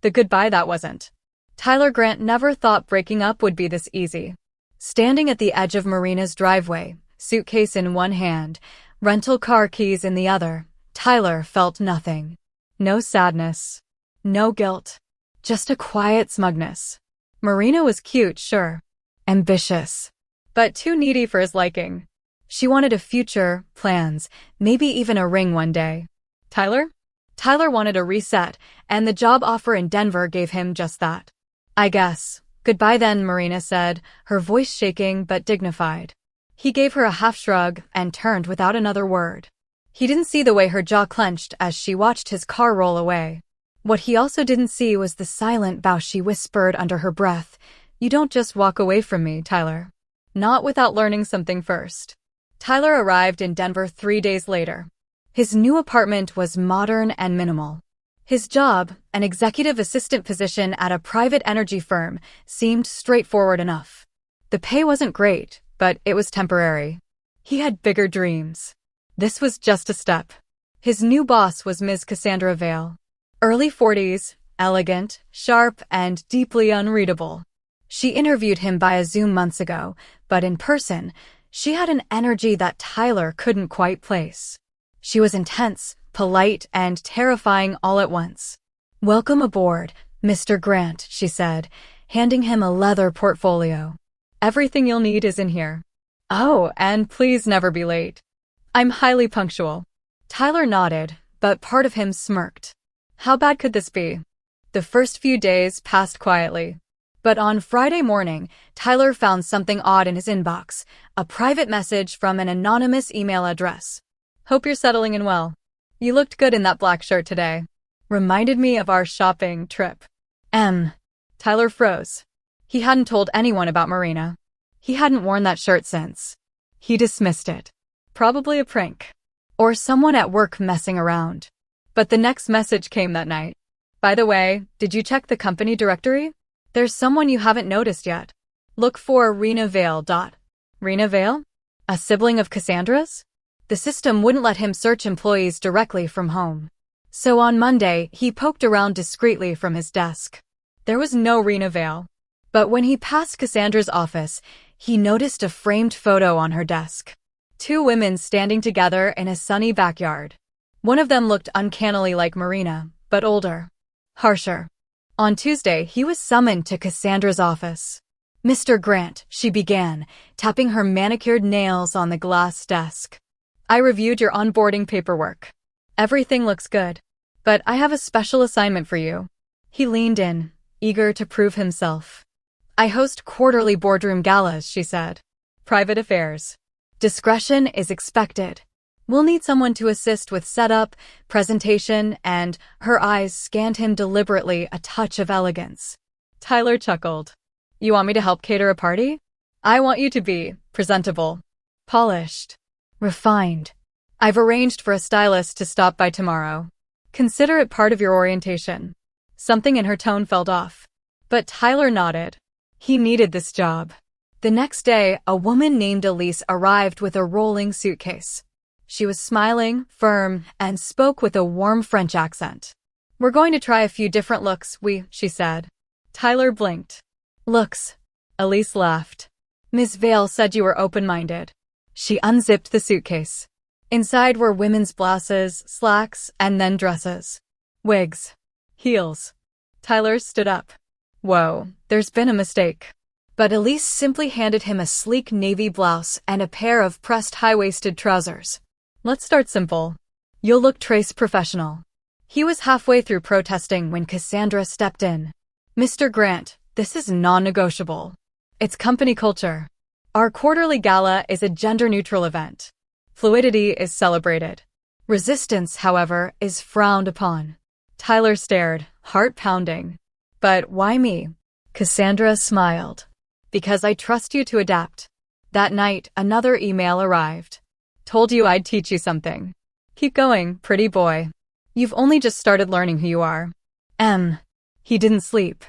The goodbye that wasn't. Tyler Grant never thought breaking up would be this easy. Standing at the edge of Marina's driveway, suitcase in one hand, rental car keys in the other, Tyler felt nothing. No sadness. No guilt. Just a quiet smugness. Marina was cute, sure. Ambitious. But too needy for his liking. She wanted a future, plans, maybe even a ring one day. Tyler? Tyler wanted a reset, and the job offer in Denver gave him just that. I guess. Goodbye then, Marina said, her voice shaking but dignified. He gave her a half shrug and turned without another word. He didn't see the way her jaw clenched as she watched his car roll away. What he also didn't see was the silent vow she whispered under her breath. You don't just walk away from me, Tyler. Not without learning something first. Tyler arrived in Denver 3 days later. His new apartment was modern and minimal. His job, an executive assistant position at a private energy firm, seemed straightforward enough. The pay wasn't great, but it was temporary. He had bigger dreams. This was just a step. His new boss was Ms. Cassandra Vale. Early 40s, elegant, sharp, and deeply unreadable. She interviewed him via Zoom months ago, but in person, she had an energy that Tyler couldn't quite place. She was intense, polite, and terrifying all at once. Welcome aboard, Mr. Grant, she said, handing him a leather portfolio. Everything you'll need is in here. Oh, and please never be late. I'm highly punctual. Tyler nodded, but part of him smirked. How bad could this be? The first few days passed quietly. But on Friday morning, Tyler found something odd in his inbox, a private message from an anonymous email address. Hope you're settling in well. You looked good in that black shirt today. Reminded me of our shopping trip. Tyler froze. He hadn't told anyone about Marina. He hadn't worn that shirt since. He dismissed it. Probably a prank. Or someone at work messing around. But the next message came that night. By the way, did you check the company directory? There's someone you haven't noticed yet. Look for Rena Vale. Rena Vale? A sibling of Cassandra's? The system wouldn't let him search employees directly from home. So on Monday, he poked around discreetly from his desk. There was no Rena Vale. But when he passed Cassandra's office, he noticed a framed photo on her desk. 2 women standing together in a sunny backyard. One of them looked uncannily like Marina, but older. Harsher. On Tuesday, he was summoned to Cassandra's office. Mr. Grant, she began, tapping her manicured nails on the glass desk. I reviewed your onboarding paperwork. Everything looks good. But I have a special assignment for you. He leaned in, eager to prove himself. I host quarterly boardroom galas, she said. Private affairs. Discretion is expected. We'll need someone to assist with setup, presentation, and her eyes scanned him deliberately, a touch of elegance. Tyler chuckled. You want me to help cater a party? I want you to be presentable, polished, refined. I've arranged for a stylist to stop by tomorrow. Consider it part of your orientation. Something in her tone felt off. But Tyler nodded. He needed this job. The next day, a woman named Elise arrived with a rolling suitcase. She was smiling, firm, and spoke with a warm French accent. We're going to try a few different looks, she said. Tyler blinked. Looks. Elise laughed. Ms. Vale said you were open-minded. She unzipped the suitcase. Inside were women's blouses, slacks, and then dresses. Wigs. Heels. Tyler stood up. Whoa, there's been a mistake. But Elise simply handed him a sleek navy blouse and a pair of pressed high-waisted trousers. Let's start simple. You'll look trace professional. He was halfway through protesting when Cassandra stepped in. Mr. Grant, this is non-negotiable. It's company culture. Our quarterly gala is a gender-neutral event. Fluidity is celebrated. Resistance, however, is frowned upon. Tyler stared, heart pounding. But why me? Cassandra smiled. Because I trust you to adapt. That night, another email arrived. Told you I'd teach you something. Keep going, pretty boy. You've only just started learning who you are. He didn't sleep.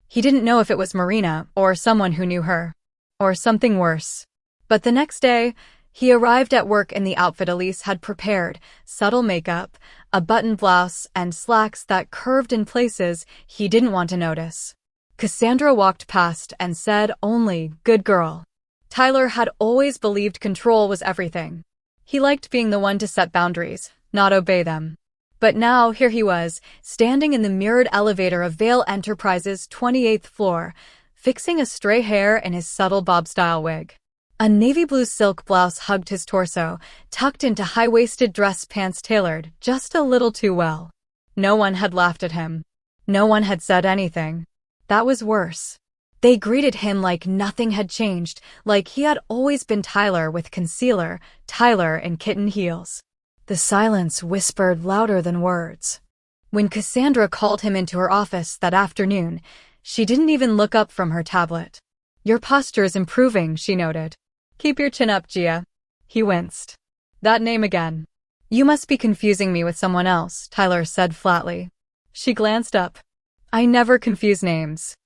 He didn't know if it was Marina or someone who knew her. Or something worse. But the next day, he arrived at work in the outfit Elise had prepared, subtle makeup, a button blouse, and slacks that curved in places he didn't want to notice. Cassandra walked past and said only, "Good girl." Tyler had always believed control was everything. He liked being the one to set boundaries, not obey them. But now here he was, standing in the mirrored elevator of Vale Enterprises' 28th floor, fixing a stray hair in his subtle bob-style wig. A navy blue silk blouse hugged his torso, tucked into high-waisted dress pants tailored just a little too well. No one had laughed at him. No one had said anything. That was worse. They greeted him like nothing had changed, like he had always been Tyler with concealer, Tyler in kitten heels. The silence whispered louder than words. When Cassandra called him into her office that afternoon, she didn't even look up from her tablet. "Your posture is improving," she noted. "Keep your chin up, Gia." He winced. "That name again." "You must be confusing me with someone else," Tyler said flatly. She glanced up. "I never confuse names.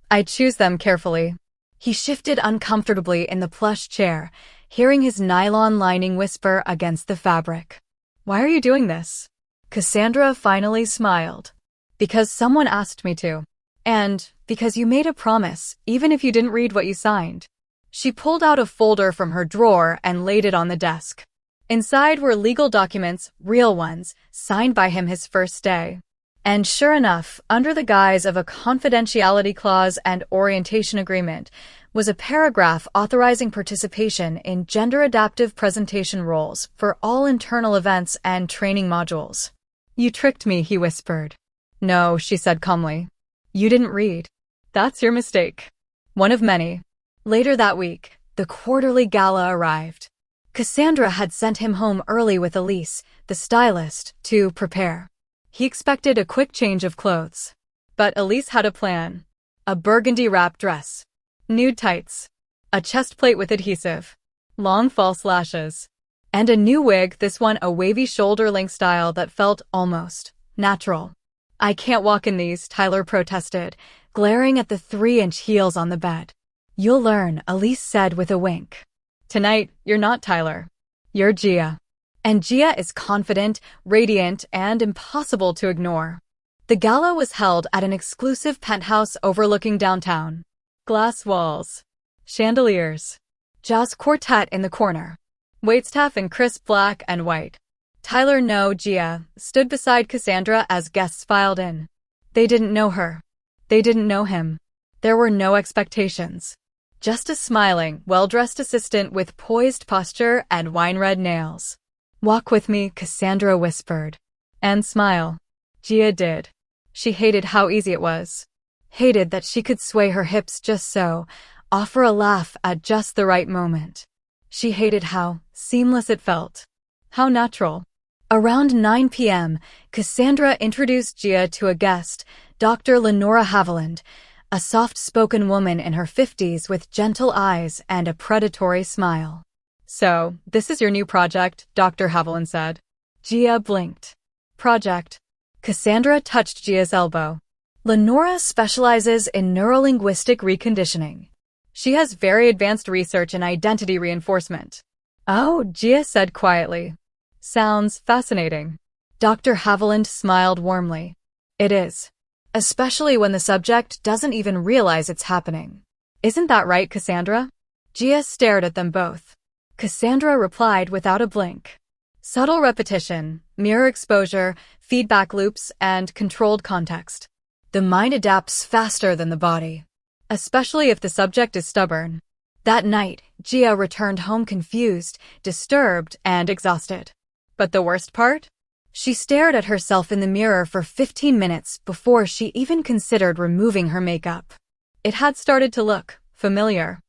I choose them carefully." He shifted uncomfortably in the plush chair, hearing his nylon lining whisper against the fabric. "Why are you doing this?" Cassandra finally smiled. "Because someone asked me to. And because you made a promise, even if you didn't read what you signed." She pulled out a folder from her drawer and laid it on the desk. Inside were legal documents, real ones, signed by him his first day. And sure enough, under the guise of a confidentiality clause and orientation agreement, was a paragraph authorizing participation in gender-adaptive presentation roles for all internal events and training modules. "You tricked me," he whispered. "No," she said calmly. "You didn't read. That's your mistake." One of many. Later that week, the quarterly gala arrived. Cassandra had sent him home early with Elise, the stylist, to prepare. He expected a quick change of clothes. But Elise had a plan. A burgundy wrap dress. Nude tights. A chest plate with adhesive. Long false lashes. And a new wig, this one a wavy shoulder-length style that felt almost natural. "I can't walk in these," Tyler protested, glaring at the 3-inch heels on the bed. "You'll learn," Elise said with a wink. "Tonight, you're not Tyler. You're Gia." And Gia is confident, radiant, and impossible to ignore. The gala was held at an exclusive penthouse overlooking downtown. Glass walls. Chandeliers. Jazz quartet in the corner. Waitstaff in crisp black and white. Tyler no Gia stood beside Cassandra as guests filed in. They didn't know her. They didn't know him. There were no expectations. Just a smiling, well-dressed assistant with poised posture and wine-red nails. "Walk with me," Cassandra whispered. "And smile." Gia did. She hated how easy it was. Hated that she could sway her hips just so, offer a laugh at just the right moment. She hated how seamless it felt. How natural. Around 9 p.m., Cassandra introduced Gia to a guest, Dr. Lenora Haviland, a soft-spoken woman in her 50s with gentle eyes and a predatory smile. "So, this is your new project," Dr. Haviland said. Gia blinked. "Project?" Cassandra touched Gia's elbow. "Lenora specializes in neurolinguistic reconditioning. She has very advanced research in identity reinforcement." "Oh," Gia said quietly. "Sounds fascinating." Dr. Haviland smiled warmly. "It is. Especially when the subject doesn't even realize it's happening. Isn't that right, Cassandra?" Gia stared at them both. Cassandra replied without a blink. "Subtle repetition, mirror exposure, feedback loops, and controlled context. The mind adapts faster than the body, especially if the subject is stubborn." That night, Gia returned home confused, disturbed, and exhausted. But the worst part? She stared at herself in the mirror for 15 minutes before she even considered removing her makeup. It had started to look familiar.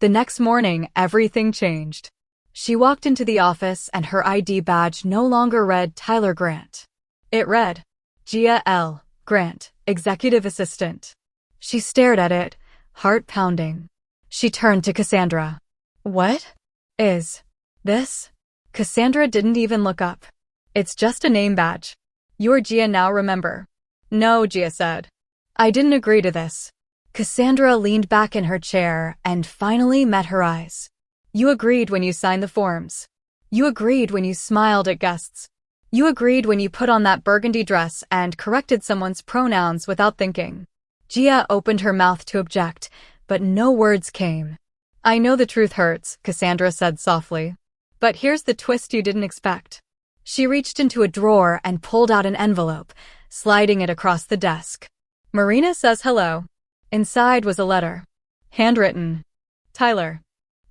The next morning, everything changed. She walked into the office and her ID badge no longer read Tyler Grant. It read, Gia L. Grant, Executive Assistant. She stared at it, heart pounding. She turned to Cassandra. "What is this?" Cassandra didn't even look up. "It's just a name badge. You're Gia now, remember?" "No," Gia said. "I didn't agree to this." Cassandra leaned back in her chair and finally met her eyes. "You agreed when you signed the forms. You agreed when you smiled at guests. You agreed when you put on that burgundy dress and corrected someone's pronouns without thinking. Gia opened her mouth to object, but no words came. I know the truth hurts, Cassandra said softly. But here's the twist you didn't expect. She reached into a drawer and pulled out an envelope, sliding it across the desk. Marina says hello. Inside was a letter. Handwritten. Tyler.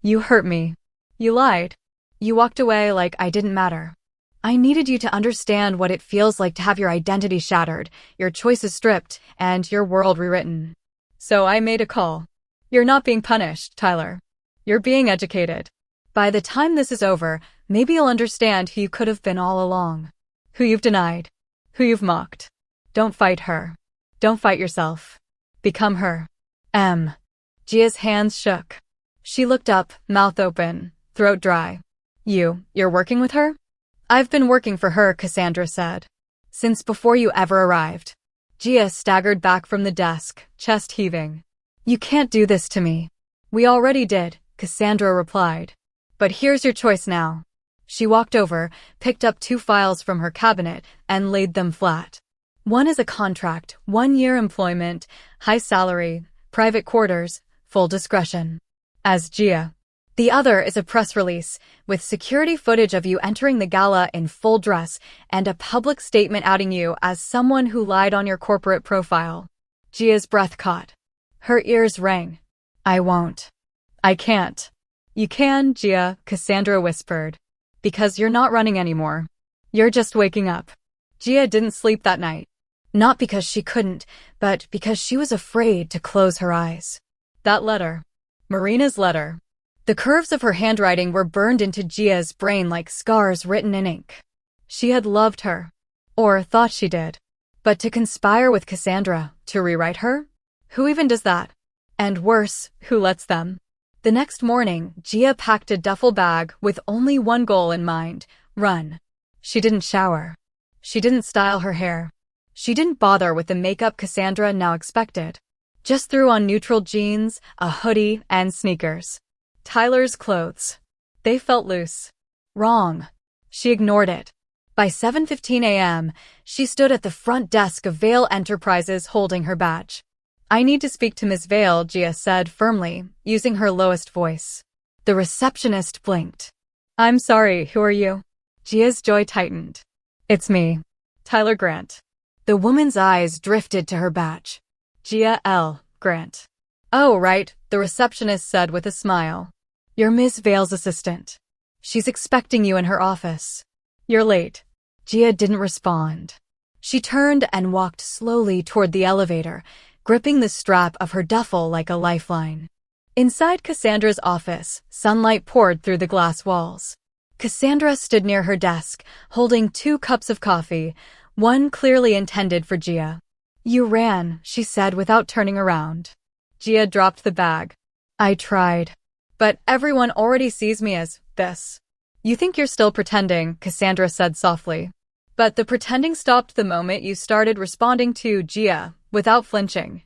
You hurt me. You lied. You walked away like I didn't matter. I needed you to understand what it feels like to have your identity shattered, your choices stripped, and your world rewritten. So I made a call. You're not being punished, Tyler. You're being educated. By the time this is over, maybe you'll understand who you could have been all along. Who you've denied. Who you've mocked. Don't fight her. Don't fight yourself. Become her. Gia's hands shook. She looked up, mouth open, throat dry. You're working with her? I've been working for her, Cassandra said. Since before you ever arrived. Gia staggered back from the desk, chest heaving. You can't do this to me. We already did, Cassandra replied. But here's your choice now. She walked over, picked up 2 files from her cabinet, and laid them flat. One is a contract, 1-year employment, high salary, private quarters, full discretion. As Gia. The other is a press release, with security footage of you entering the gala in full dress and a public statement outing you as someone who lied on your corporate profile. Gia's breath caught. Her ears rang. I won't. I can't. You can, Gia, Cassandra whispered. Because you're not running anymore. You're just waking up. Gia didn't sleep that night. Not because she couldn't, but because she was afraid to close her eyes. That letter. Marina's letter. The curves of her handwriting were burned into Gia's brain like scars written in ink. She had loved her. Or thought she did. But to conspire with Cassandra, to rewrite her? Who even does that? And worse, who lets them? The next morning, Gia packed a duffel bag with only one goal in mind: run. She didn't shower. She didn't style her hair. She didn't bother with the makeup Cassandra now expected. Just threw on neutral jeans, a hoodie, and sneakers. Tyler's clothes. They felt loose. Wrong. She ignored it. By 7:15 a.m., she stood at the front desk of Vale Enterprises holding her badge. I need to speak to Miss Vale, Gia said firmly, using her lowest voice. The receptionist blinked. I'm sorry, who are you? Gia's jaw tightened. It's me. Tyler Grant. The woman's eyes drifted to her badge. Gia L. Grant. Oh, right, the receptionist said with a smile. You're Miss Vale's assistant. She's expecting you in her office. You're late. Gia didn't respond. She turned and walked slowly toward the elevator, gripping the strap of her duffel like a lifeline. Inside Cassandra's office, sunlight poured through the glass walls. Cassandra stood near her desk, holding 2 cups of coffee, one clearly intended for Gia. You ran, she said without turning around. Gia dropped the bag. I tried. But everyone already sees me as this. You think you're still pretending, Cassandra said softly. But the pretending stopped the moment you started responding to Gia, without flinching.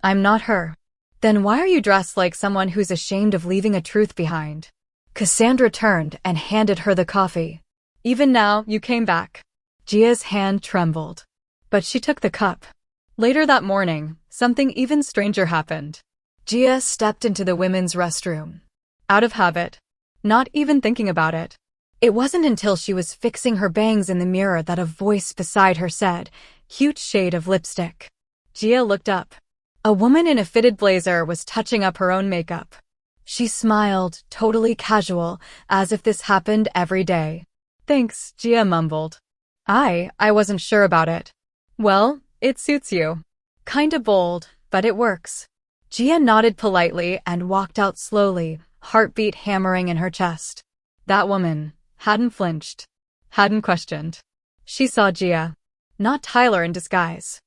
I'm not her. Then why are you dressed like someone who's ashamed of leaving a truth behind? Cassandra turned and handed her the coffee. Even now, you came back. Gia's hand trembled. But she took the cup. Later that morning, something even stranger happened. Gia stepped into the women's restroom. Out of habit. Not even thinking about it. It wasn't until she was fixing her bangs in the mirror that a voice beside her said, "Cute shade of lipstick." Gia looked up. A woman in a fitted blazer was touching up her own makeup. She smiled, totally casual, as if this happened every day. Thanks, Gia mumbled. I wasn't sure about it. Well, it suits you. Kinda bold, but it works. Gia nodded politely and walked out slowly, heartbeat hammering in her chest. That woman hadn't flinched, hadn't questioned. She saw Gia, not Tyler in disguise.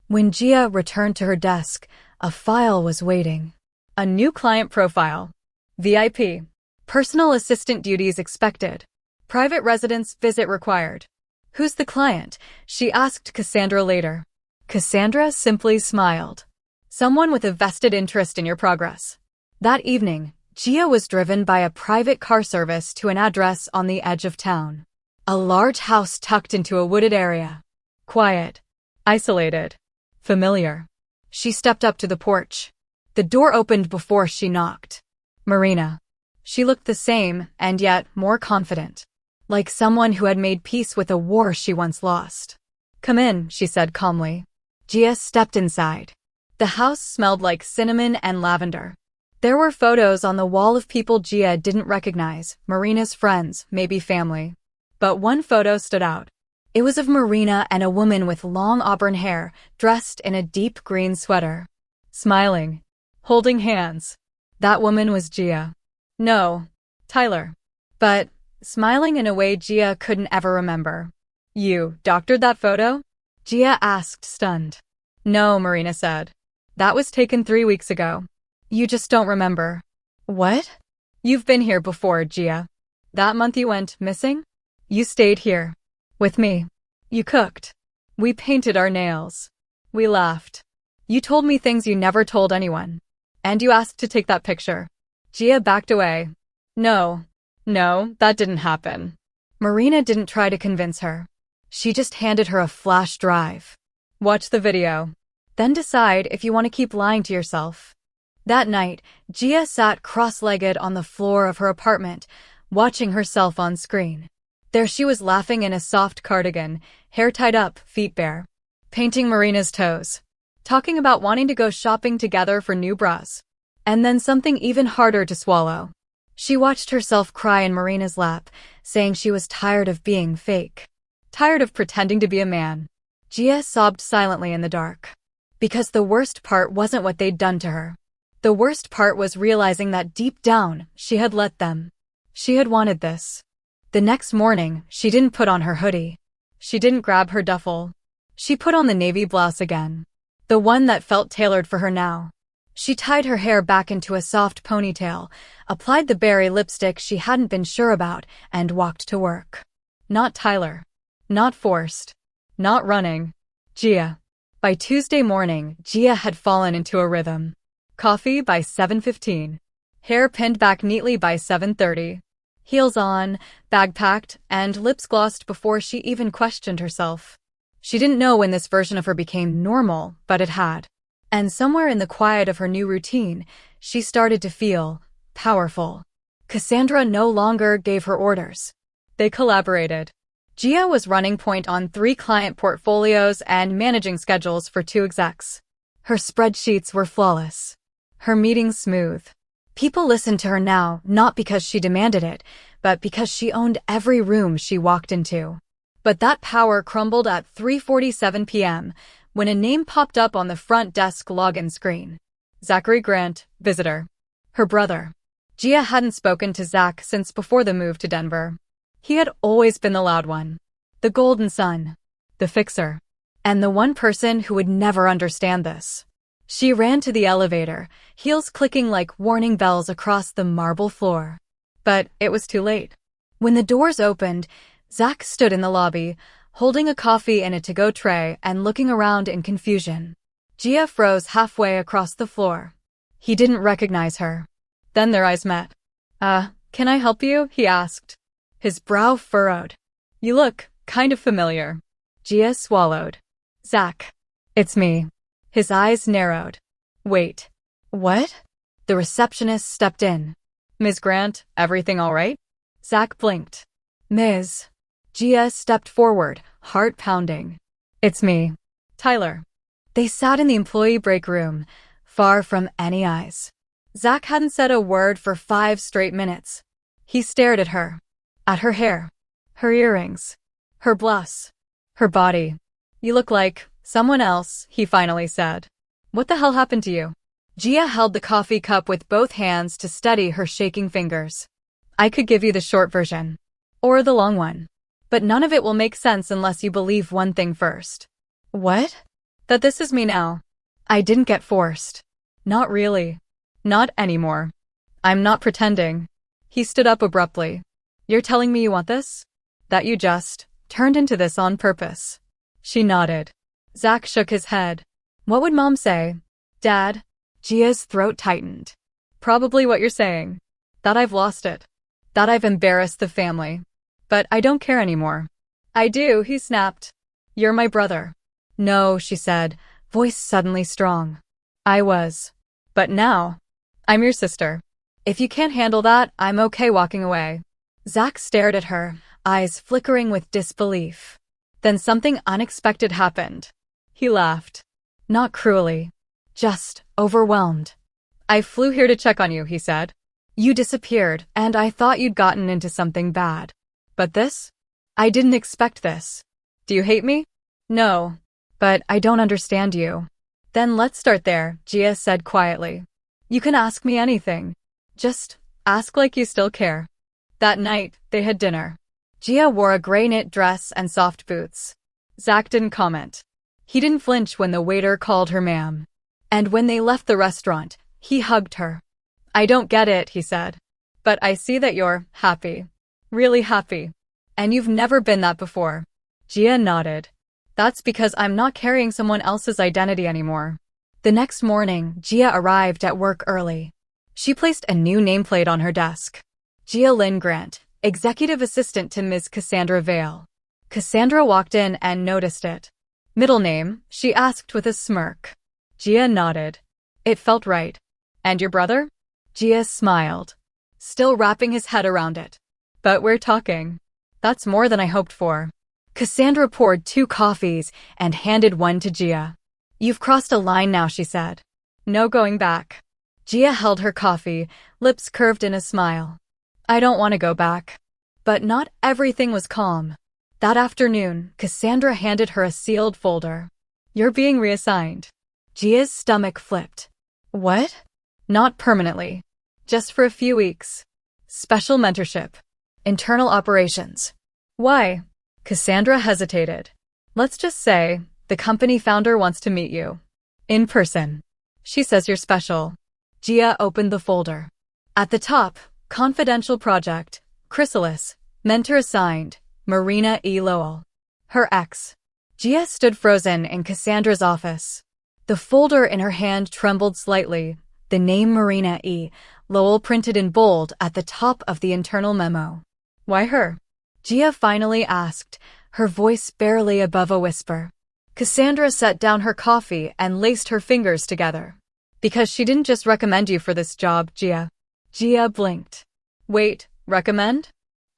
When Gia returned to her desk, a file was waiting. A new client profile. VIP. Personal assistant duties expected. Private residence visit required. Who's the client? She asked Cassandra later. Cassandra simply smiled. Someone with a vested interest in your progress. That evening, Gia was driven by a private car service to an address on the edge of town. A large house tucked into a wooded area. Quiet. Isolated. Familiar. She stepped up to the porch. The door opened before she knocked. Marina. She looked the same, and yet more confident. Like someone who had made peace with a war she once lost. "Come in," she said calmly. Gia stepped inside. The house smelled like cinnamon and lavender. There were photos on the wall of people Gia didn't recognize, Marina's friends, maybe family. But one photo stood out. It was of Marina and a woman with long auburn hair, dressed in a deep green sweater. Smiling. Holding hands. That woman was Gia. No, Tyler. But smiling in a way Gia couldn't ever remember. "You doctored that photo?" Gia asked, stunned. "No," Marina said. "That was taken 3 weeks ago. You just don't remember." "What?" "You've been here before, Gia. That month you went missing? You stayed here. With me. You cooked. We painted our nails. We laughed. You told me things you never told anyone. And you asked to take that picture." Gia backed away. No, that didn't happen." Marina didn't try to convince her. She just handed her a flash drive. "Watch the video. Then decide if you want to keep lying to yourself." That night, Gia sat cross-legged on the floor of her apartment, watching herself on screen. There she was laughing in a soft cardigan, hair tied up, feet bare. Painting Marina's toes. Talking about wanting to go shopping together for new bras. And then something even harder to swallow. She watched herself cry in Marina's lap, saying she was tired of being fake. Tired of pretending to be a man. Gia sobbed silently in the dark. Because the worst part wasn't what they'd done to her. The worst part was realizing that deep down, she had let them. She had wanted this. The next morning, she didn't put on her hoodie. She didn't grab her duffel. She put on the navy blouse again. The one that felt tailored for her now. She tied her hair back into a soft ponytail, applied the berry lipstick she hadn't been sure about, and walked to work. Not Tyler. Not forced. Not running. Gia. By Tuesday morning, Gia had fallen into a rhythm. Coffee by 7:15. Hair pinned back neatly by 7:30. Heels on, bag packed, and lips glossed before she even questioned herself. She didn't know when this version of her became normal, but it had. And somewhere in the quiet of her new routine, she started to feel powerful. Cassandra no longer gave her orders. They collaborated. Gia was running point on 3 client portfolios and managing schedules for 2 execs. Her spreadsheets were flawless. Her meetings smooth. People listened to her now, not because she demanded it, but because she owned every room she walked into. But that power crumbled at 3:47 p.m., when a name popped up on the front desk login screen. Zachary Grant, visitor. Her brother. Gia hadn't spoken to Zach since before the move to Denver. He had always been the loud one. The golden son. The fixer. And the one person who would never understand this. She ran to the elevator, heels clicking like warning bells across the marble floor. But it was too late. When the doors opened, Zach stood in the lobby, holding a coffee in a to-go tray and looking around in confusion. Gia froze halfway across the floor. He didn't recognize her. Then their eyes met. Can I help you?" he asked. His brow furrowed. "You look kind of familiar." Gia swallowed. "Zach. It's me." His eyes narrowed. "Wait. What?" The receptionist stepped in. "Ms. Grant, everything all right?" Zach blinked. "Ms." Gia stepped forward, heart pounding. "It's me. Tyler." They sat in the employee break room, far from any eyes. Zach hadn't said a word for 5 straight minutes. He stared at her. At her hair. Her earrings. Her blouse. Her body. "You look like someone else," he finally said. "What the hell happened to you?" Gia held the coffee cup with both hands to steady her shaking fingers. "I could give you the short version. Or the long one. But none of it will make sense unless you believe one thing first." "What?" "That this is me now. I didn't get forced. Not really. Not anymore. I'm not pretending." He stood up abruptly. "You're telling me you want this? That you just turned into this on purpose?" She nodded. Zach shook his head. "What would Mom say? Dad?" Gia's throat tightened. "Probably what you're saying. That I've lost it. That I've embarrassed the family. But I don't care anymore. I do, he snapped. You're my brother. No, she said, voice suddenly strong. I was. But now, I'm your sister. If you can't handle that, I'm okay walking away. Zach stared at her, eyes flickering with disbelief. Then something unexpected happened. He laughed. Not cruelly. Just overwhelmed. I flew here to check on you, he said. You disappeared, and I thought you'd gotten into something bad. But this? I didn't expect this. Do you hate me? No. But I don't understand you. Then let's start there, Gia said quietly. You can ask me anything. Just ask like you still care. That night, they had dinner. Gia wore a gray knit dress and soft boots. Zach didn't comment. He didn't flinch when the waiter called her ma'am. And when they left the restaurant, he hugged her. I don't get it, he said. But I see that you're happy. Really happy. And you've never been that before. Gia nodded. That's because I'm not carrying someone else's identity anymore. The next morning, Gia arrived at work early. She placed a new nameplate on her desk. Gia Lynn Grant, executive assistant to Ms. Cassandra Vale. Cassandra walked in and noticed it. Middle name, she asked with a smirk. Gia nodded. It felt right. And your brother? Gia smiled, still wrapping his head around it. But we're talking. That's more than I hoped for. Cassandra poured 2 coffees and handed one to Gia. You've crossed a line now, she said. No going back. Gia held her coffee, lips curved in a smile. I don't want to go back. But not everything was calm. That afternoon, Cassandra handed her a sealed folder. You're being reassigned. Gia's stomach flipped. What? Not permanently. Just for a few weeks. Special mentorship. Internal operations. Why? Cassandra hesitated. Let's just say, the company founder wants to meet you. In person. She says you're special. Gia opened the folder. At the top, confidential project, chrysalis, mentor assigned, Marina E. Lowell. Her ex. Gia stood frozen in Cassandra's office. The folder in her hand trembled slightly, the name Marina E. Lowell printed in bold at the top of the internal memo. Why her? Gia finally asked, her voice barely above a whisper. Cassandra set down her coffee and laced her fingers together. Because she didn't just recommend you for this job, Gia. Gia blinked. Wait, recommend?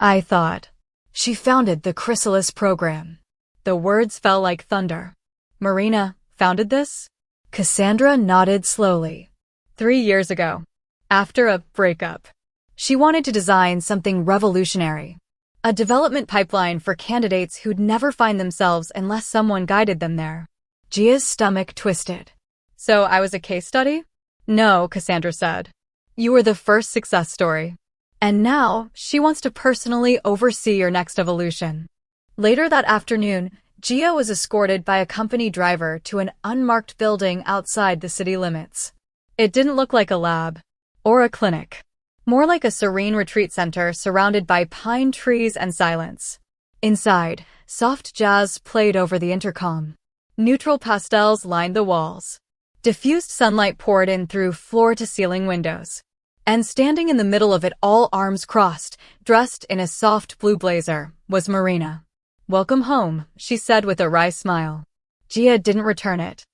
I thought. She founded the Chrysalis program. The words fell like thunder. Marina founded this? Cassandra nodded slowly. 3 years ago. After a breakup. She wanted to design something revolutionary. A development pipeline for candidates who'd never find themselves unless someone guided them there. Gia's stomach twisted. So I was a case study? No, Cassandra said. You were the first success story. And now, she wants to personally oversee your next evolution. Later that afternoon, Gia was escorted by a company driver to an unmarked building outside the city limits. It didn't look like a lab. Or a clinic. More like a serene retreat center surrounded by pine trees and silence. Inside, soft jazz played over the intercom. Neutral pastels lined the walls. Diffused sunlight poured in through floor-to-ceiling windows. And standing in the middle of it all, arms crossed, dressed in a soft blue blazer, was Marina. Welcome home, she said with a wry smile. Gia didn't return it.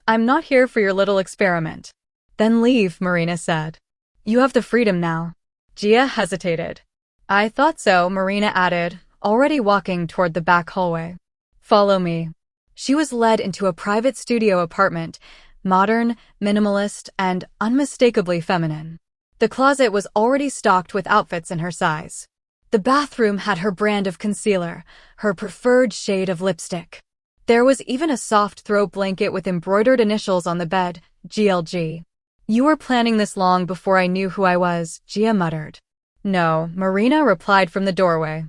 I'm not here for your little experiment. Then leave, Marina said. You have the freedom now. Gia hesitated. I thought so, Marina added, already walking toward the back hallway. Follow me. She was led into a private studio apartment, modern, minimalist, and unmistakably feminine. The closet was already stocked with outfits in her size. The bathroom had her brand of concealer, her preferred shade of lipstick. There was even a soft throw blanket with embroidered initials on the bed, GLG. You were planning this long before I knew who I was, Gia muttered. No, Marina replied from the doorway.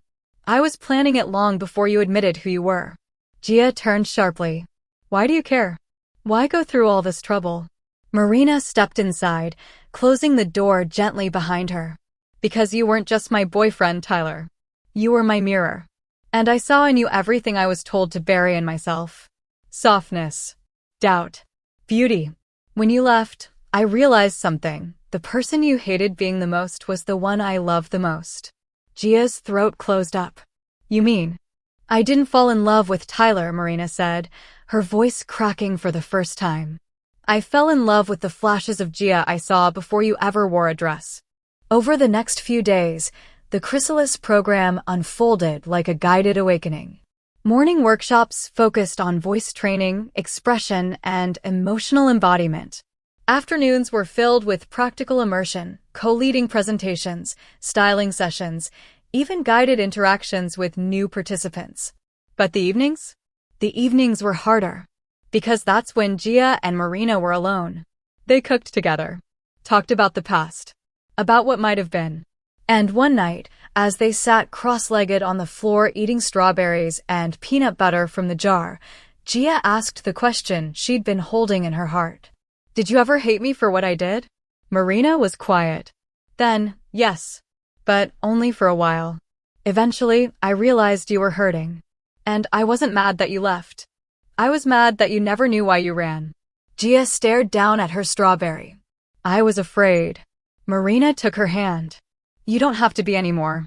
I was planning it long before you admitted who you were. Gia turned sharply. Why do you care? Why go through all this trouble? Marina stepped inside, closing the door gently behind her. Because you weren't just my boyfriend, Tyler. You were my mirror. And I saw in you everything I was told to bury in myself. Softness. Doubt. Beauty. When you left, I realized something. The person you hated being the most was the one I loved the most. Gia's throat closed up. You mean? I didn't fall in love with Tyler, Marina said, her voice cracking for the first time. I fell in love with the flashes of Gia I saw before you ever wore a dress. Over the next few days, the chrysalis program unfolded like a guided awakening. Morning workshops focused on voice training, expression, and emotional embodiment. Afternoons were filled with practical immersion, co-leading presentations, styling sessions, even guided interactions with new participants. But the evenings? The evenings were harder. Because that's when Gia and Marina were alone. They cooked together, talked about the past, about what might have been. And one night, as they sat cross-legged on the floor eating strawberries and peanut butter from the jar, Gia asked the question she'd been holding in her heart. Did you ever hate me for what I did? Marina was quiet. Then, yes. But only for a while. Eventually, I realized you were hurting. And I wasn't mad that you left. I was mad that you never knew why you ran. Gia stared down at her strawberry. I was afraid. Marina took her hand. You don't have to be anymore.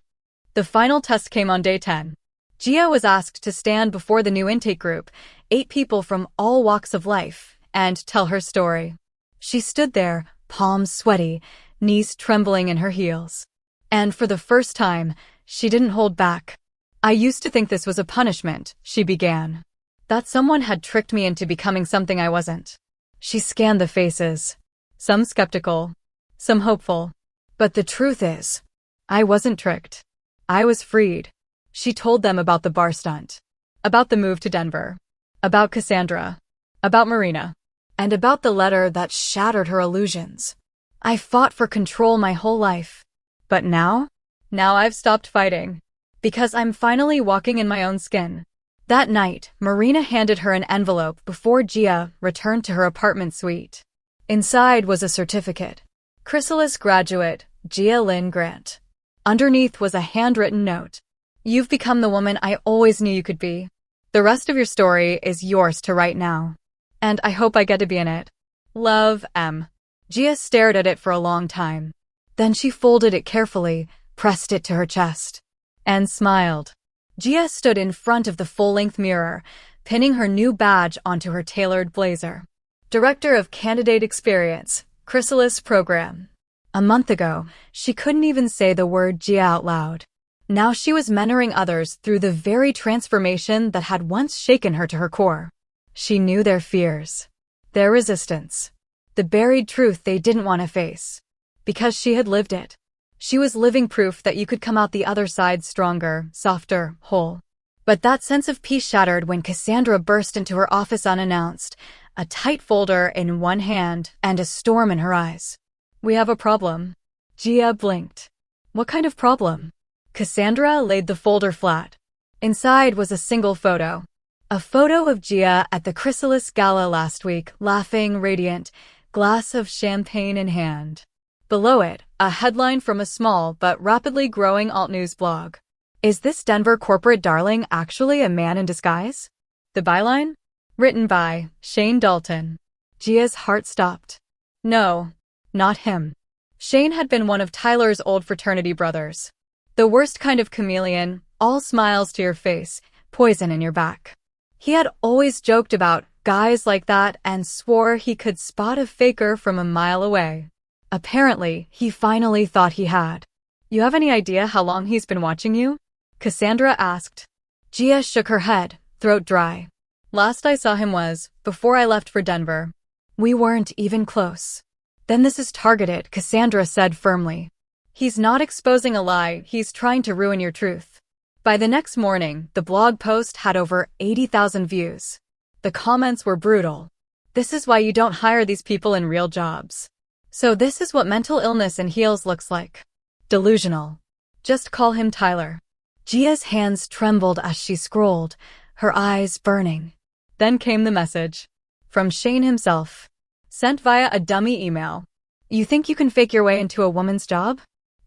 The final test came on day 10. Gia was asked to stand before the new intake group, 8 people from all walks of life, and tell her story. She stood there, palms sweaty, knees trembling in her heels. And for the first time, she didn't hold back. I used to think this was a punishment, she began. That someone had tricked me into becoming something I wasn't. She scanned the faces. Some skeptical, some hopeful. But the truth is, I wasn't tricked. I was freed. She told them about the bar stunt, about the move to Denver, about Cassandra, about Marina, and about the letter that shattered her illusions. I fought for control my whole life. But now I've stopped fighting. Because I'm finally walking in my own skin. That night, Marina handed her an envelope before Gia returned to her apartment suite. Inside was a certificate. Chrysalis graduate, Gia Lynn Grant. Underneath was a handwritten note. You've become the woman I always knew you could be. The rest of your story is yours to write now. And I hope I get to be in it. Love, M. Gia stared at it for a long time. Then she folded it carefully, pressed it to her chest, and smiled. Gia stood in front of the full-length mirror, pinning her new badge onto her tailored blazer. Director of Candidate Experience, Chrysalis Program. A month ago, she couldn't even say the word Gia out loud. Now she was mentoring others through the very transformation that had once shaken her to her core. She knew their fears, their resistance, the buried truth they didn't want to face. Because she had lived it. She was living proof that you could come out the other side stronger, softer, whole. But that sense of peace shattered when Cassandra burst into her office unannounced, a tight folder in one hand and a storm in her eyes. We have a problem. Gia blinked. What kind of problem? Cassandra laid the folder flat. Inside was a single photo. A photo of Gia at the Chrysalis gala last week, laughing, radiant, glass of champagne in hand. Below it, a headline from a small but rapidly growing alt-news blog. Is this Denver corporate darling actually a man in disguise? The byline? Written by Shane Dalton. Gia's heart stopped. No, not him. Shane had been one of Tyler's old fraternity brothers. The worst kind of chameleon, all smiles to your face, poison in your back. He had always joked about guys like that and swore he could spot a faker from a mile away. Apparently, he finally thought he had. You have any idea how long he's been watching you? Cassandra asked. Gia shook her head, throat dry. Last I saw him was before I left for Denver. We weren't even close. Then this is targeted, Cassandra said firmly. He's not exposing a lie, he's trying to ruin your truth. By the next morning, the blog post had over 80,000 views. The comments were brutal. This is why you don't hire these people in real jobs. So this is what mental illness in heels looks like. Delusional. Just call him Tyler. Gia's hands trembled as she scrolled, her eyes burning. Then came the message. From Shane himself. Sent via a dummy email. You think you can fake your way into a woman's job?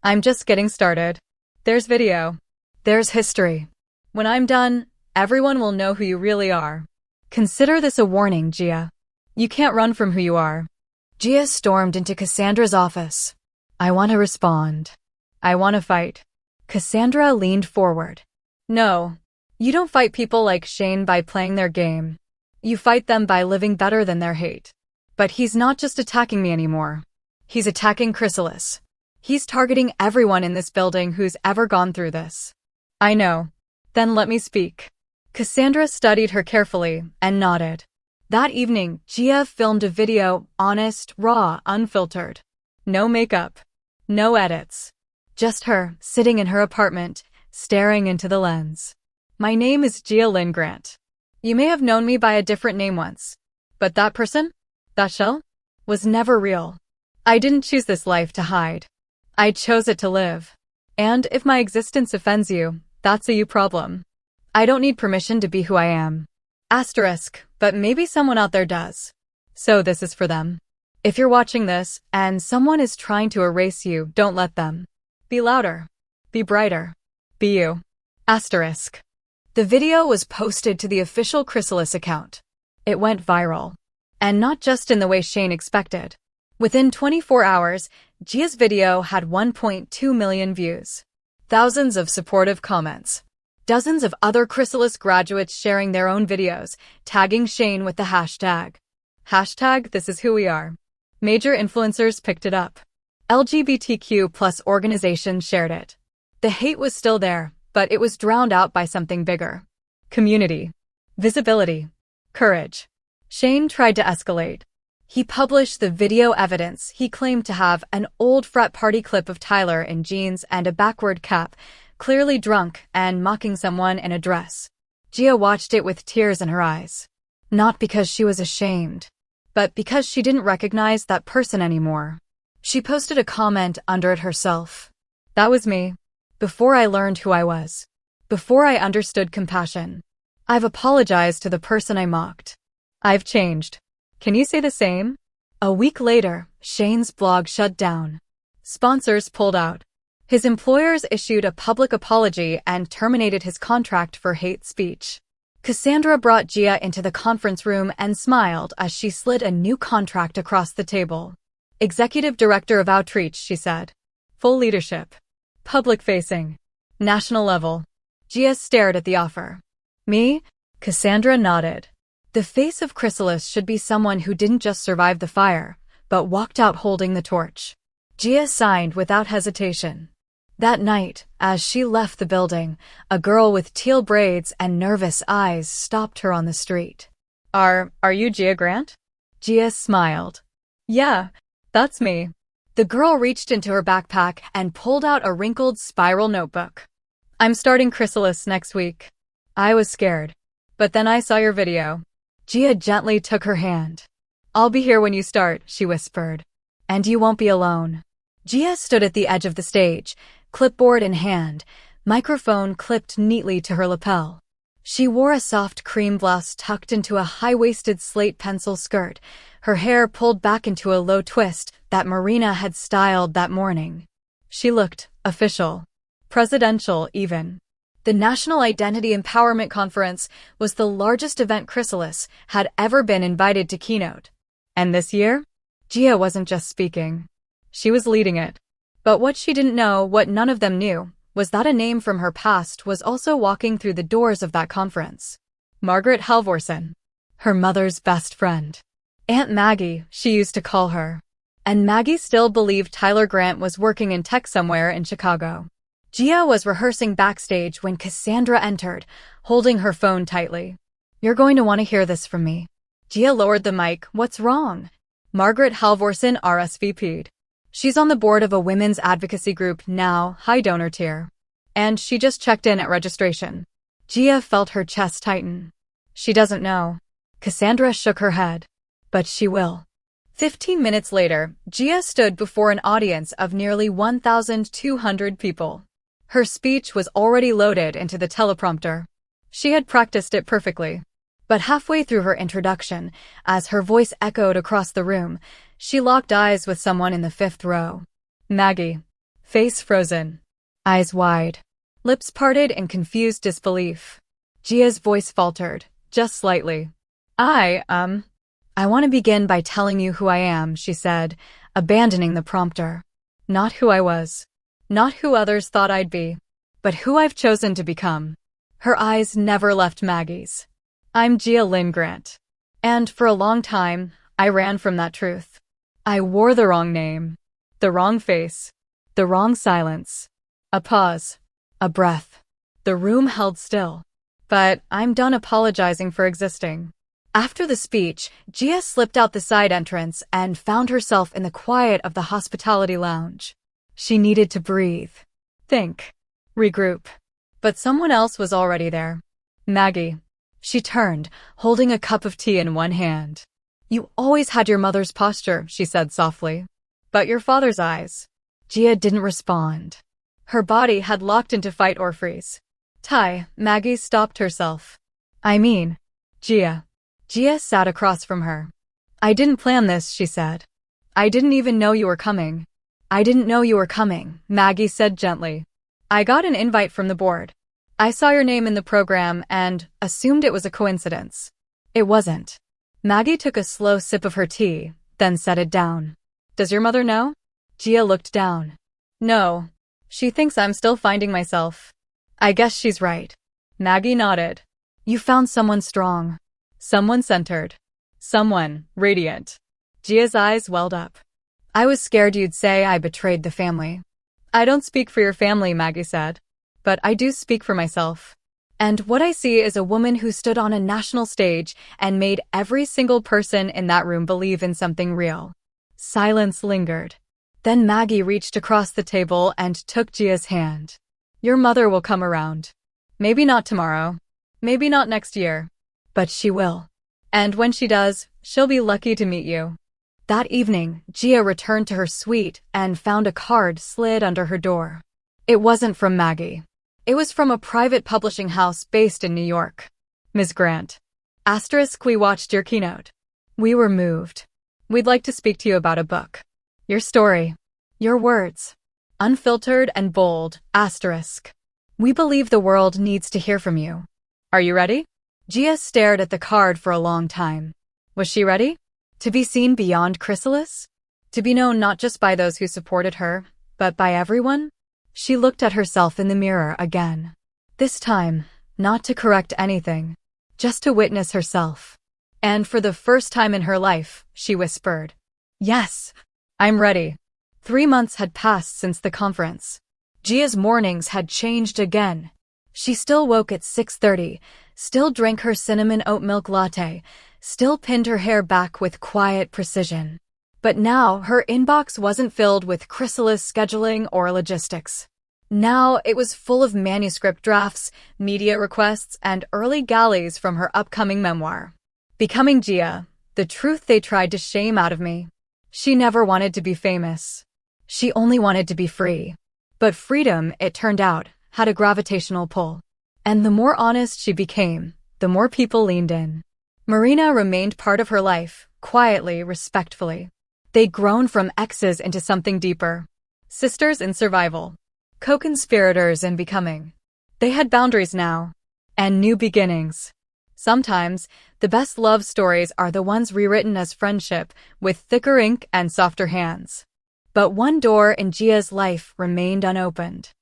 I'm just getting started. There's video. There's history. When I'm done, everyone will know who you really are. Consider this a warning, Gia. You can't run from who you are. Gia stormed into Cassandra's office. I want to respond. I want to fight. Cassandra leaned forward. No. You don't fight people like Shane by playing their game. You fight them by living better than their hate. But he's not just attacking me anymore. He's attacking Chrysalis. He's targeting everyone in this building who's ever gone through this. I know. Then let me speak. Cassandra studied her carefully and nodded. That evening, Gia filmed a video, honest, raw, unfiltered. No makeup. No edits. Just her, sitting in her apartment, staring into the lens. My name is Jacqueline Grant. You may have known me by a different name once. But that person? That shell? Was never real. I didn't choose this life to hide. I chose it to live. And if my existence offends you, that's a you problem. I don't need permission to be who I am. Asterisk, but maybe someone out there does. So this is for them. If you're watching this, and someone is trying to erase you, don't let them. Be louder. Be brighter. Be you. Asterisk. The video was posted to the official Chrysalis account. It went viral. And not just in the way Shane expected. Within 24 hours, Gia's video had 1.2 million views. Thousands of supportive comments. Dozens of other Chrysalis graduates sharing their own videos, tagging Shane with the hashtag. Hashtag this is who we are. Major influencers picked it up. LGBTQ+ organizations shared it. The hate was still there, but it was drowned out by something bigger. Community. Visibility. Courage. Shane tried to escalate. He published the video evidence he claimed to have an old frat party clip of Tyler in jeans and a backward cap, clearly drunk and mocking someone in a dress. Gia watched it with tears in her eyes. Not because she was ashamed, but because she didn't recognize that person anymore. She posted a comment under it herself. That was me. Before I learned who I was. Before I understood compassion. I've apologized to the person I mocked. I've changed. Can you say the same? A week later, Shane's blog shut down. Sponsors pulled out. His employers issued a public apology and terminated his contract for hate speech. Cassandra brought Gia into the conference room and smiled as she slid a new contract across the table. Executive Director of Outreach, she said. Full leadership. Public-facing. National level. Gia stared at the offer. Me? Cassandra nodded. The face of Chrysalis should be someone who didn't just survive the fire, but walked out holding the torch. Gia signed without hesitation. That night, as she left the building, a girl with teal braids and nervous eyes stopped her on the street. Are you Gia Grant? Gia smiled. Yeah, that's me. The girl reached into her backpack and pulled out a wrinkled spiral notebook. I'm starting Chrysalis next week. I was scared. But then I saw your video. Gia gently took her hand. I'll be here when you start, she whispered. And you won't be alone. Gia stood at the edge of the stage, clipboard in hand, microphone clipped neatly to her lapel. She wore a soft cream blouse tucked into a high-waisted slate pencil skirt, her hair pulled back into a low twist that Marina had styled that morning. She looked official. Presidential, even. The National Identity Empowerment Conference was the largest event Chrysalis had ever been invited to keynote. And this year, Gia wasn't just speaking. She was leading it. But what she didn't know, what none of them knew, was that a name from her past was also walking through the doors of that conference. Margaret Halvorsen. Her mother's best friend. Aunt Maggie, she used to call her. And Maggie still believed Tyler Grant was working in tech somewhere in Chicago. Gia was rehearsing backstage when Cassandra entered, holding her phone tightly. You're going to want to hear this from me. Gia lowered the mic. What's wrong? Margaret Halvorsen RSVP'd. She's on the board of a women's advocacy group now, high donor tier. And she just checked in at registration. Gia felt her chest tighten. She doesn't know. Cassandra shook her head. But she will. 15 minutes later, Gia stood before an audience of nearly 1,200 people. Her speech was already loaded into the teleprompter. She had practiced it perfectly. But halfway through her introduction, as her voice echoed across the room, she locked eyes with someone in the fifth row. Maggie. Face frozen. Eyes wide. Lips parted in confused disbelief. Gia's voice faltered, just slightly. I want to begin by telling you who I am, she said, abandoning the prompter. Not who I was. Not who others thought I'd be. But who I've chosen to become. Her eyes never left Maggie's. I'm Jacqueline Grant. And for a long time, I ran from that truth. I wore the wrong name, the wrong face, the wrong silence. A pause, a breath. The room held still. But I'm done apologizing for existing. After the speech, Gia slipped out the side entrance and found herself in the quiet of the hospitality lounge. She needed to breathe, think, regroup. But someone else was already there. Maggie. She turned, holding a cup of tea in one hand. You always had your mother's posture, she said softly. But your father's eyes. Gia didn't respond. Her body had locked into fight or freeze. Maggie stopped herself. Gia. Gia sat across from her. I didn't plan this, she said. I didn't even know you were coming. I didn't know you were coming, Maggie said gently. I got an invite from the board. I saw your name in the program and assumed it was a coincidence. It wasn't. Maggie took a slow sip of her tea, then set it down. Does your mother know? Gia looked down. No. She thinks I'm still finding myself. I guess she's right. Maggie nodded. You found someone strong. Someone centered. Someone radiant. Gia's eyes welled up. I was scared you'd say I betrayed the family. I don't speak for your family, Maggie said. But I do speak for myself. And what I see is a woman who stood on a national stage and made every single person in that room believe in something real. Silence lingered. Then Maggie reached across the table and took Gia's hand. Your mother will come around. Maybe not tomorrow. Maybe not next year. But she will. And when she does, she'll be lucky to meet you. That evening, Gia returned to her suite and found a card slid under her door. It wasn't from Maggie. It was from a private publishing house based in New York. Ms. Grant. We watched your keynote. We were moved. We'd like to speak to you about a book. Your story. Your words. Unfiltered and bold. We believe the world needs to hear from you. Are you ready? Gia stared at the card for a long time. Was she ready? To be seen beyond chrysalis? To be known not just by those who supported her, but by everyone? She looked at herself in the mirror again. This time, not to correct anything, just to witness herself. And for the first time in her life, she whispered, Yes, I'm ready. 3 months had passed since the conference. Gia's mornings had changed again. She still woke at 6:30, still drank her cinnamon oat milk latte, still pinned her hair back with quiet precision. But now her inbox wasn't filled with chrysalis scheduling or logistics. Now it was full of manuscript drafts, media requests, and early galleys from her upcoming memoir. Becoming Gia, the truth they tried to shame out of me. She never wanted to be famous. She only wanted to be free. But freedom, it turned out, had a gravitational pull. And the more honest she became, the more people leaned in. Marina remained part of her life, quietly, respectfully. They'd grown from exes into something deeper. Sisters in survival. Co-conspirators in becoming. They had boundaries now. And new beginnings. Sometimes, the best love stories are the ones rewritten as friendship, with thicker ink and softer hands. But one door in Gia's life remained unopened.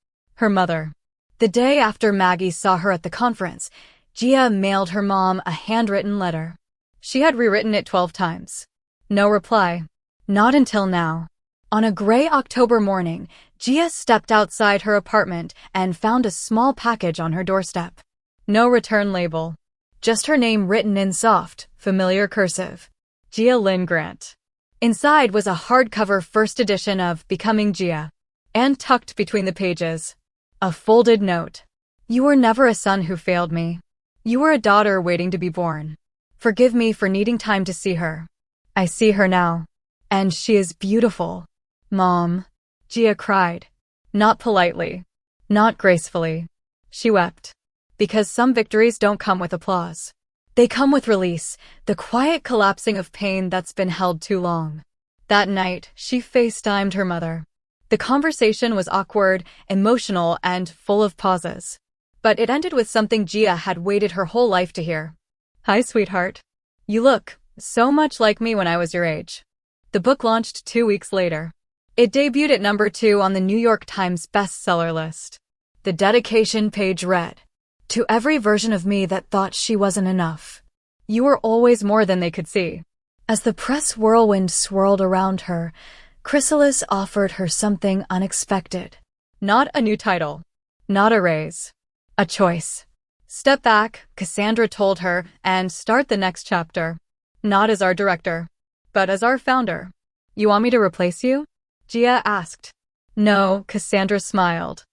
Her mother. The day after Maggie saw her at the conference, Gia mailed her mom a handwritten letter. She had rewritten it 12 times. No reply. Not until now. On a gray October morning, Gia stepped outside her apartment and found a small package on her doorstep. No return label. Just her name written in soft, familiar cursive. Jacqueline Grant. Inside was a hardcover first edition of Becoming Gia. And tucked between the pages, a folded note. You were never a son who failed me. You were a daughter waiting to be born. Forgive me for needing time to see her. I see her now. And she is beautiful. Mom. Gia cried. Not politely. Not gracefully. She wept. Because some victories don't come with applause. They come with release, the quiet collapsing of pain that's been held too long. That night, she FaceTimed her mother. The conversation was awkward, emotional, and full of pauses. But it ended with something Gia had waited her whole life to hear. Hi, sweetheart. You look so much like me when I was your age. The book launched 2 weeks later. It debuted at number 2 on the New York Times bestseller list. The dedication page read, To every version of me that thought she wasn't enough. You were always more than they could see. As the press whirlwind swirled around her, Chrysalis offered her something unexpected. Not a new title. Not a raise. A choice. Step back, Cassandra told her, and start the next chapter. Not as our director, but as our founder. You want me to replace you? Gia asked. No, Cassandra smiled.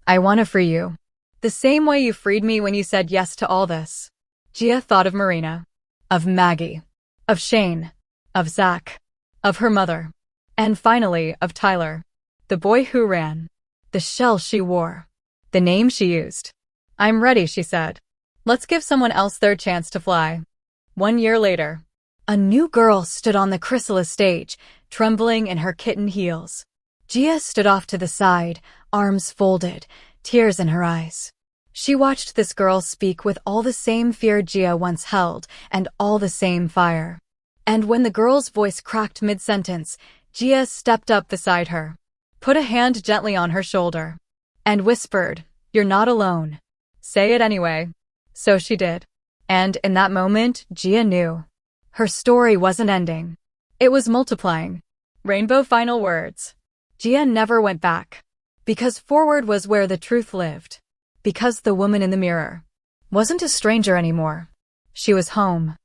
I want to free you. The same way you freed me when you said yes to all this. Gia thought of Marina. Of Maggie. Of Shane. Of Zach. Of her mother. And finally, of Tyler. The boy who ran. The shell she wore. The name she used. I'm ready, she said. Let's give someone else their chance to fly. 1 year later. A new girl stood on the chrysalis stage, trembling in her kitten heels. Gia stood off to the side, arms folded, tears in her eyes. She watched this girl speak with all the same fear Gia once held, and all the same fire. And when the girl's voice cracked mid-sentence, Gia stepped up beside her, put a hand gently on her shoulder, and whispered, "You're not alone. Say it anyway." So she did. And in that moment, Gia knew. Her story wasn't ending. It was multiplying. Rainbow final words. Gia never went back. Because forward was where the truth lived. Because the woman in the mirror wasn't a stranger anymore. She was home.